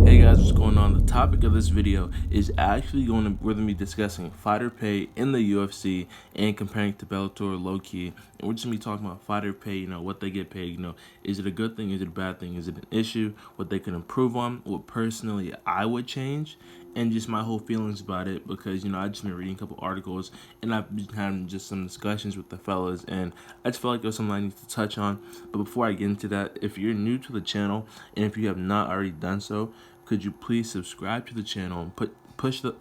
Hey guys, what's going on? The topic of this video is we're going to be discussing fighter pay in the UFC and comparing it to Bellator low-key. And we're just going to be talking about fighter pay, what they get paid, is it a good thing, is it a bad thing, is it an issue, what they can improve on, what personally I would change, and just my whole feelings about it because, I just been reading a couple articles and I've been having just some discussions with the fellas and I just felt like there's something I need to touch on. But before I get into that, if you're new to the channel and if you have not already done so, could you please subscribe to the channel and put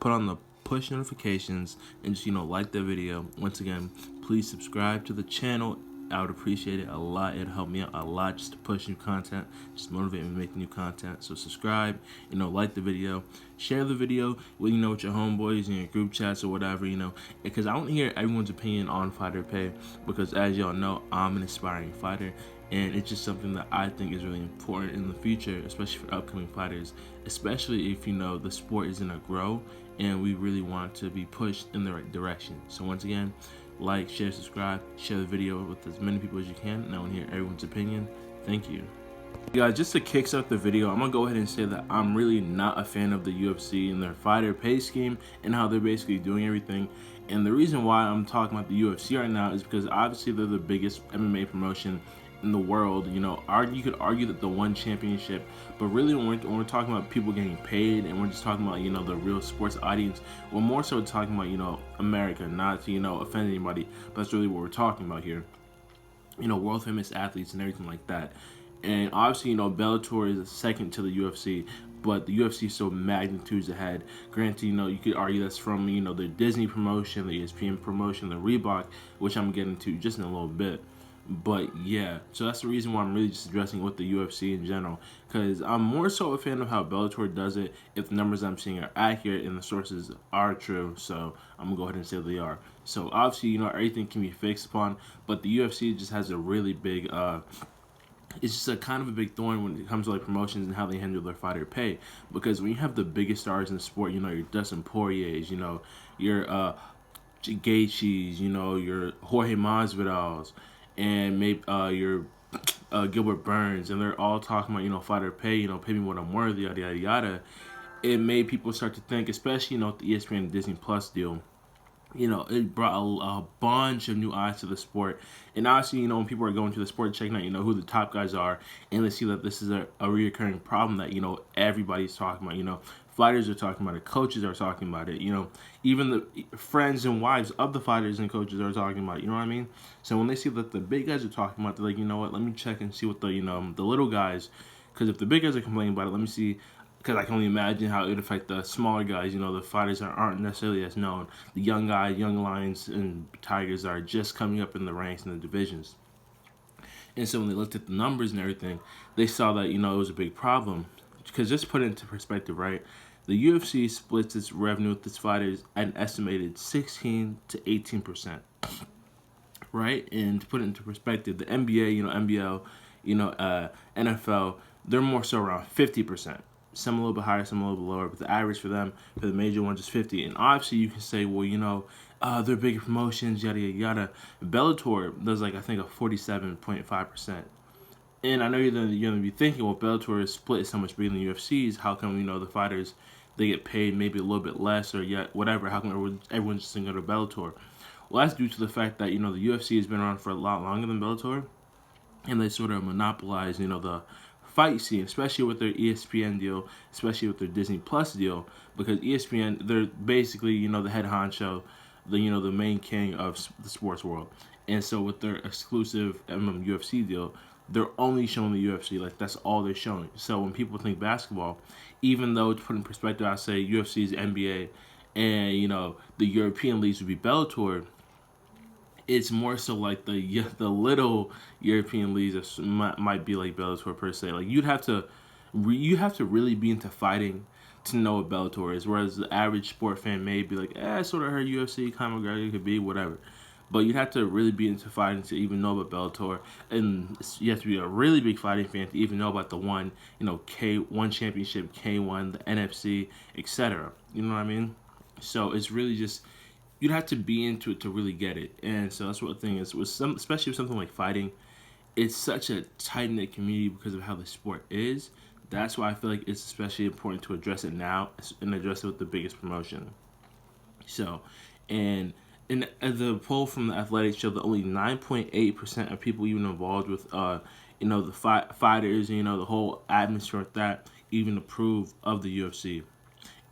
on the push notifications and just like the video. Once again, please subscribe to the channel. I would appreciate it a lot. It'd help me out a lot just to push new content, just motivate me to make new content. So subscribe, like the video, share the video with with your homeboys in your group chats or whatever, because I want to hear everyone's opinion on fighter pay because as y'all know, I'm an aspiring fighter. And it's just something that I think is really important in the future, especially for upcoming fighters, especially if, the sport is going to grow and we really want to be pushed in the right direction. So once again, like, share, subscribe, share the video with as many people as you can. And I want to hear everyone's opinion. Thank you. Guys, just to kickstart the video, I'm going to go ahead and say that I'm really not a fan of the UFC and their fighter pay scheme and how they're basically doing everything. And the reason why I'm talking about the UFC right now is because obviously they're the biggest MMA promotion in the world. You could argue that the one championship, but really when we're talking about people getting paid and we're just talking about the real sports audience, we're more so talking about America, not to offend anybody, but that's really what we're talking about here. World famous athletes and everything like that. And obviously Bellator is second to the UFC, but the UFC is so magnitudes ahead. Granted, you could argue that's from the Disney promotion, the ESPN promotion, the Reebok, which I'm getting to just in a little bit. But yeah, so that's the reason why I'm really just addressing with the UFC in general, because I'm more so a fan of how Bellator does it if the numbers I'm seeing are accurate and the sources are true. So I'm gonna go ahead and say they are. So obviously everything can be fixed upon, but the UFC just has a really big it's just a kind of a big thorn when it comes to promotions and how they handle their fighter pay, because when you have the biggest stars in the sport, your Dustin Poiriers, your Gaethjes, your Jorge Masvidal's, and maybe your Gilbert Burns, and they're all talking about fighter pay, pay me what I'm worth, yada yada yada. It made people start to think, especially with the ESPN and Disney Plus deal. It brought a bunch of new eyes to the sport. And obviously, when people are going to the sport, checking out, who the top guys are, and they see that this is a reoccurring problem that, everybody's talking about, fighters are talking about it, coaches are talking about it, even the friends and wives of the fighters and coaches are talking about it, you know what I mean? So when they see that the big guys are talking about it, they're like, you know what, let me check and see what the, the little guys, because if the big guys are complaining about it, let me see. Because I can only imagine how it would affect the smaller guys, the fighters that aren't necessarily as known. The young guys, young lions and tigers are just coming up in the ranks and the divisions. And so when they looked at the numbers and everything, they saw that, it was a big problem. Because just put it into perspective, right? The UFC splits its revenue with its fighters at an estimated 16 to 18%. Right? And to put it into perspective, the NBA, NBL, NFL, they're more so around 50%. Some a little bit higher, some a little bit lower, but the average for them, for the major ones, is 50. And obviously, you can say, well, they're bigger promotions, yada yada yada. Bellator does I think a 47.5%. And I know you're gonna be thinking, well, Bellator is split so much bigger than the UFC's. How come the fighters they get paid maybe a little bit less or yet whatever? How come everyone's just gonna go to Bellator? Well, that's due to the fact that the UFC has been around for a lot longer than Bellator, and they sort of monopolize the fight scene, especially with their ESPN deal, especially with their Disney Plus deal, because ESPN, they're basically, the head honcho, the main king of the sports world. And so with their exclusive UFC deal, they're only showing the UFC, that's all they're showing. So when people think basketball, even though to put in perspective, I say UFC is NBA and, the European leagues would be Bellator, it's more so the little European leagues might be like Bellator per se. You have to really be into fighting to know what Bellator is. Whereas the average sport fan may be like, I sort of heard UFC, Conor McGregor could be whatever. But you'd have to really be into fighting to even know about Bellator, and you have to be a really big fighting fan to even know about the one, K1 championship, K1, the NFC, etc. You know what I mean? So it's really just, you'd have to be into it to really get it. And so that's what the thing is, especially with something like fighting, it's such a tight-knit community because of how the sport is, That's why I feel like it's especially important to address it now and address it with the biggest promotion. So, and in the poll from the Athletics showed that only 9.8% of people even involved with, the fighters, the whole atmosphere with that, even approve of the UFC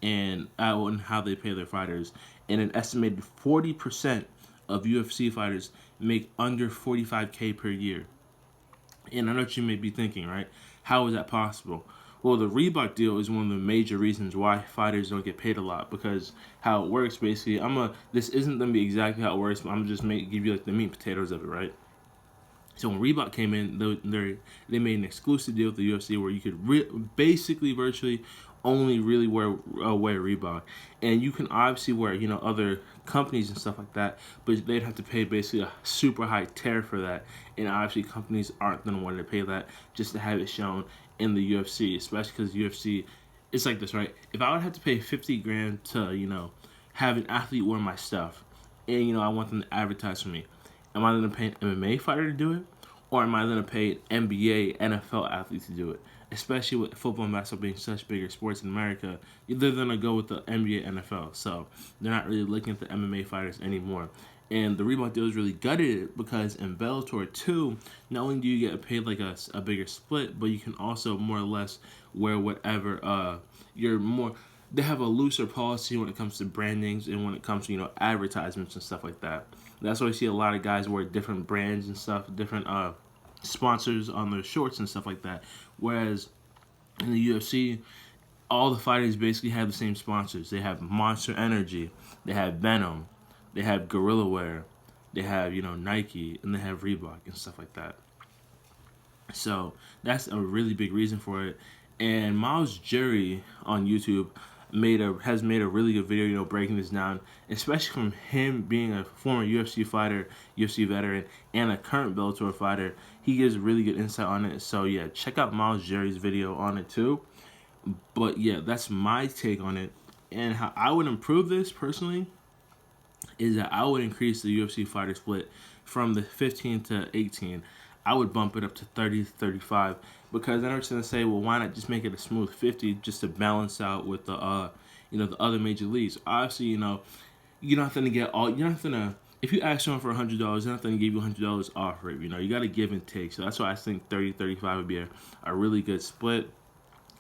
and how they pay their fighters. And an estimated 40% of UFC fighters make under 45K per year. And I know what you may be thinking, right? How is that possible? Well, the Reebok deal is one of the major reasons why fighters don't get paid a lot, because how it works basically. This isn't gonna be exactly how it works, but I'm just give you like the meat and potatoes of it, right? So when Reebok came in, they made an exclusive deal with the UFC where you could basically virtually only really wear Reebok, and you can obviously wear other companies and stuff like that, but they'd have to pay basically a super high tariff for that, and obviously companies aren't gonna want to pay that just to have it shown in the UFC, especially because UFC, it's like this, right? If I would have to pay 50 grand to have an athlete wear my stuff, and I want them to advertise for me, am I going to pay an MMA fighter to do it? Or am I going to pay an NBA, NFL athlete to do it? Especially with football and basketball being such bigger sports in America, they're going to go with the NBA, NFL. So they're not really looking at the MMA fighters anymore. And the Reebok deal is really gutted it because in Bellator 2, not only do you get paid like a bigger split, but you can also more or less wear whatever you're more. They have a looser policy when it comes to brandings and when it comes to advertisements and stuff like that. That's why I see a lot of guys wear different brands and stuff, different sponsors on their shorts and stuff like that. Whereas in the UFC, all the fighters basically have the same sponsors. They have Monster Energy, they have Venom, they have Gorilla Wear, they have Nike, and they have Reebok and stuff like that. So that's a really big reason for it. And Miles Jury on YouTube has made a really good video, breaking this down, especially from him being a former UFC fighter, UFC veteran, and a current Bellator fighter. He gives really good insight on it. So yeah, check out Miles Jury's video on it too. But yeah, that's my take on it. And how I would improve this personally is that I would increase the UFC fighter split from the 15 to 18. I would bump it up to 30 to 35, because I know what you're gonna say, well, why not just make it a smooth 50 just to balance out with the the other major leagues. Obviously, you're not gonna get all. You're not gonna, if you ask someone for $100, they're not gonna give you $100 off for it. You got to give and take. So that's why I think 30 35 would be a really good split.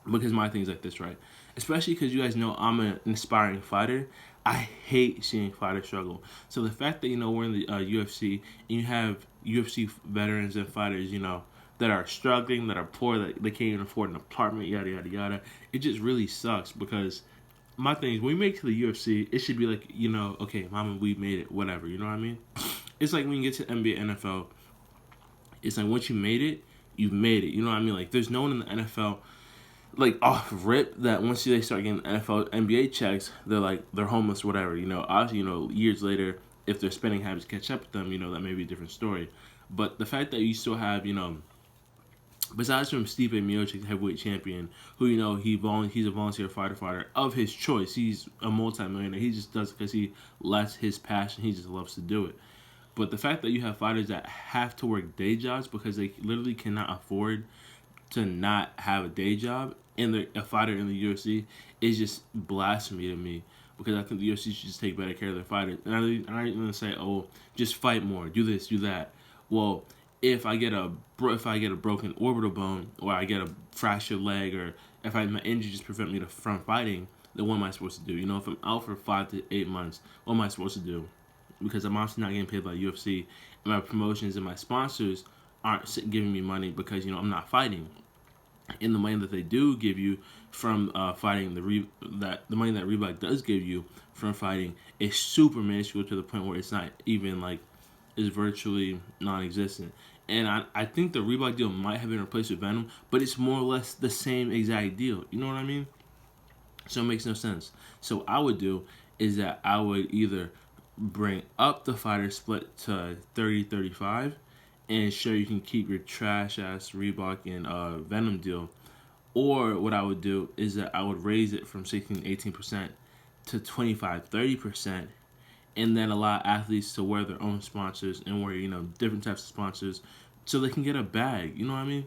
Because my thing's like this, right? Especially because you guys know I'm an inspiring fighter. I hate seeing fighters struggle. So the fact that we're in the UFC and you have UFC veterans and fighters, that are struggling, that are poor, that they can't even afford an apartment, yada yada yada. It just really sucks, because my thing is, when we make it to the UFC, it should be like, okay, mama, we made it, whatever. You know what I mean? It's like when you get to NBA, NFL. It's like once you made it, you've made it. You know what I mean? Like there's no one in the NFL like off rip that once they start getting NFL, NBA checks, they're homeless, whatever. Obviously, years later, if their spending habits catch up with them, that may be a different story. But the fact that you still have, besides from Stipe Miocic, the heavyweight champion, who he's a volunteer fighter of his choice. He's a multi-millionaire. He just does it because that's his passion. He just loves to do it. But the fact that you have fighters that have to work day jobs because they literally cannot afford to not have a day job, and they're a fighter in the UFC, is just blasphemy to me. Because I think the UFC should just take better care of their fighters. And I'm not even gonna say, oh, just fight more, do this, do that. Well, if I get a broken orbital bone, or I get a fractured leg, or if my injury just prevent me from fighting, then what am I supposed to do? If I'm out for 5 to 8 months, what am I supposed to do? Because I'm obviously not getting paid by UFC, and my promotions and my sponsors aren't giving me money because I'm not fighting. And the money that they do give you from fighting, the money that Reebok does give you from fighting is super minuscule, to the point where it's not even is virtually non-existent. And I think the Reebok deal might have been replaced with Venom, but it's more or less the same exact deal. You know what I mean? So it makes no sense. So what I would do is that I would either bring up the fighter split to 30-35, and sure, you can keep your trash ass Reebok and Venom deal. Or what I would do is that I would raise it from 16-18% to 25-30%, and then allow athletes to wear their own sponsors and wear different types of sponsors, so they can get a bag. You know what I mean?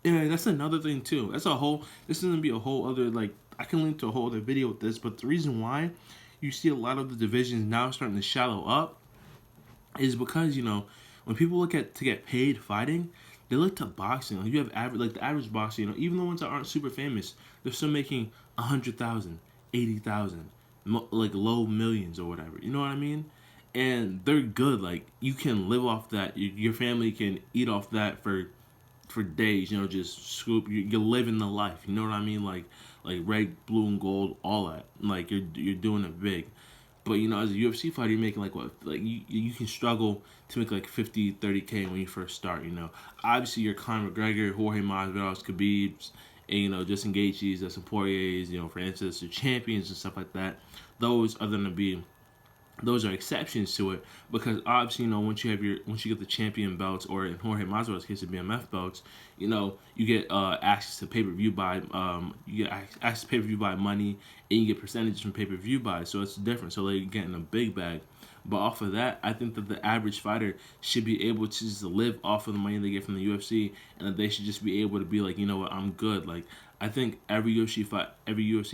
Yeah, that's another thing too. That's a whole. This is gonna be a whole other like. I can link to a whole other video with this, but the reason why you see a lot of the divisions now starting to shallow up is because when people look at to get paid fighting, they look to boxing. Like you have average, like the average boxer, even the ones that aren't super famous, they're still making 100,000, 80,000, like low millions or whatever. You know what I mean? And they're good. Like you can live off that. Your family can eat off that for days. Just scoop. You're living the life. You know what I mean? Like red, blue, and gold, all that. Like you're doing it big. But as a UFC fighter, you're making like what? Like you can struggle to make like 50, 30K when you first start. Obviously you're Conor McGregor, Jorge Masvidal's, Khabib's, and Justin Gaethje's, Dustin Poirier's, Francis, the champions and stuff like that. Those are gonna be those are exceptions to it because obviously once you get the champion belts, or in Jorge Masvidal's case the BMF belts, you get access to pay-per-view buy you get access to pay-per-view buy money, and you get percentages from pay-per-view buy, so it's different. So they're getting a big bag. But off of that, I think that the average fighter should be able to just live off of the money they get from the UFC, and that they should just be able to be like, what, I'm good. Like I think every UFC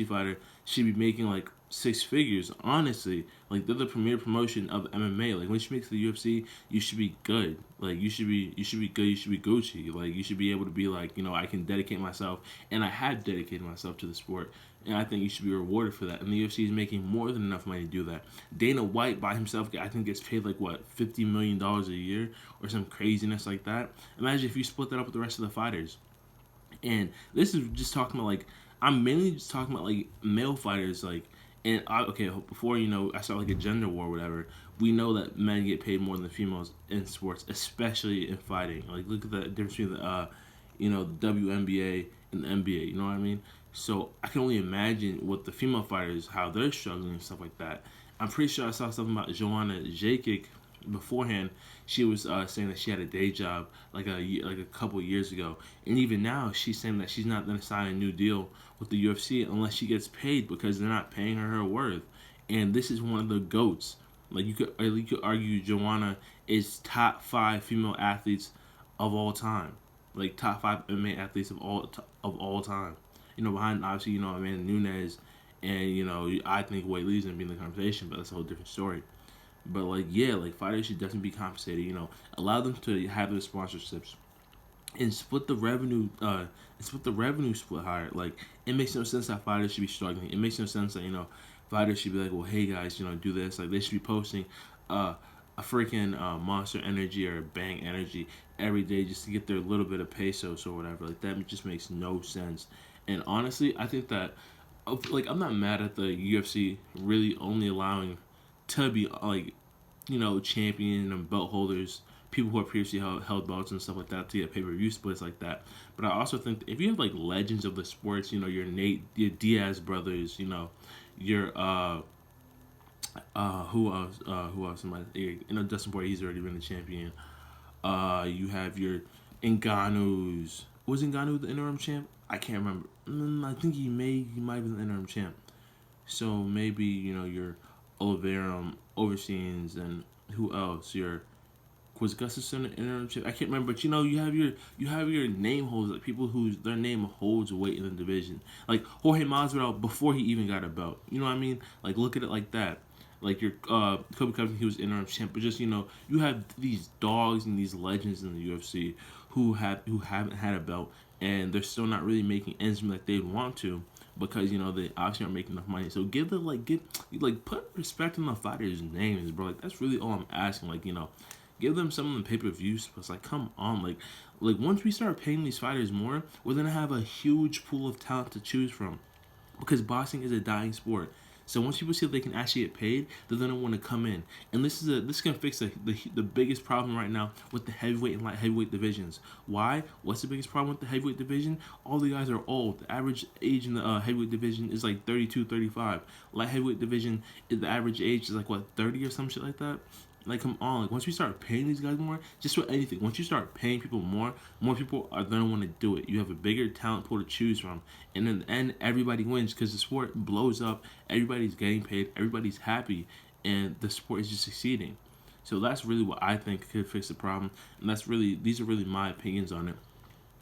fighter should be making like six figures. Honestly, like they're the premier promotion of MMA. Like once you make to the UFC, you should be good. Like you should be good. You should be Gucci. Like you should be able to be like, I can dedicate myself, and I have dedicated myself to the sport. And I think you should be rewarded for that. And the UFC is making more than enough money to do that. Dana White by himself, I think, gets paid like what, $50 million a year or some craziness like that. Imagine if you split that up with the rest of the fighters. And this is just talking about like, I'm mainly just talking about like male fighters, like, and okay, before I start like a gender war or whatever, we know that men get paid more than females in sports, especially in fighting. Like look at the difference between the WNBA and the NBA. You know what I mean? So I can only imagine what the female fighters, how they're struggling and stuff like that. I'm pretty sure I saw something about Joanna Jacek beforehand. She was saying that she had a day job like a couple of years ago, and even now she's saying that she's not going to sign a new deal with the UFC unless she gets paid, because they're not paying her worth. And this is one of the goats. Like you could argue Joanna is top 5 female athletes of all time, like top 5 MMA athletes of all time. Behind obviously Amanda Nunes, and I think Wade Lee's gonna be in the conversation, but that's a whole different story. But like yeah, like fighters should definitely be compensated. Allow them to have their sponsorships and split the revenue. Split higher. Like it makes no sense that fighters should be struggling. It makes no sense that fighters should be like, well, hey guys, do this. Like they should be posting a freaking Monster Energy or Bang Energy every day just to get their little bit of pesos or whatever. Like that just makes no sense. And honestly, I think that like I'm not mad at the UFC really only allowing to be like champion and belt holders, people who have previously held belts and stuff like that, to get pay-per-view splits like that. But I also think that if you have like legends of the sports, your your Diaz brothers, your who else somebody, Dustin Poirier, he's already been the champion. You have your Ngannou's. Was Ngannou the interim champ? I can't remember. I think he might have been the interim champ. So maybe your Oliveira overseas, and who else? Your was Gustafsson an interim champ? I can't remember. But you have your name holders, like people whose their name holds weight in the division. Like Jorge Masvidal before he even got a belt. You know what I mean? Like look at it like that. Like your Kobe Covington, he was interim champ, but just you have these dogs and these legends in the UFC who haven't had a belt, and they're still not really making ends meet like they'd want to, because they obviously aren't making enough money. So put respect on the fighters' names, bro. Like that's really all I'm asking. Like give them some of the pay-per-view splits. Like come on, like once we start paying these fighters more, we're gonna have a huge pool of talent to choose from, because boxing is a dying sport. So once people see that they can actually get paid, they're gonna want to come in, and this can fix the biggest problem right now with the heavyweight and light heavyweight divisions. Why? What's the biggest problem with the heavyweight division? All the guys are old. The average age in the heavyweight division is like 32, 35. Light heavyweight division, the average age is like what, 30 or some shit like that. Like come on, like once we start paying these guys more, just for anything, once you start paying people more people are gonna want to do it. You have a bigger talent pool to choose from, and in the end, everybody wins because the sport blows up. Everybody's getting paid, everybody's happy, and the sport is just succeeding. So that's really what I think could fix the problem, and these are really my opinions on it.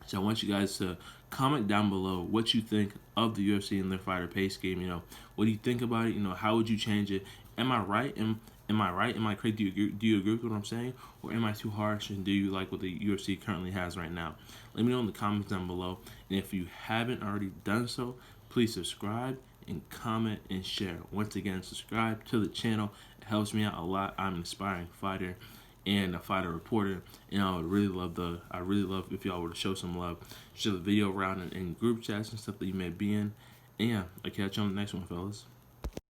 So I want you guys to comment down below what you think of the UFC and their fighter pay scheme. What do you think about it? How would you change it? Am I right? Am I right? Am I crazy? Do you agree with what I'm saying? Or am I too harsh? And do you like what the UFC currently has right now? Let me know in the comments down below. And if you haven't already done so, please subscribe and comment and share. Once again, subscribe to the channel. It helps me out a lot. I'm an aspiring fighter and a fighter reporter, and I really love if y'all were to show some love, share the video around in group chats and stuff that you may be in. And yeah, I'll catch you on the next one, fellas.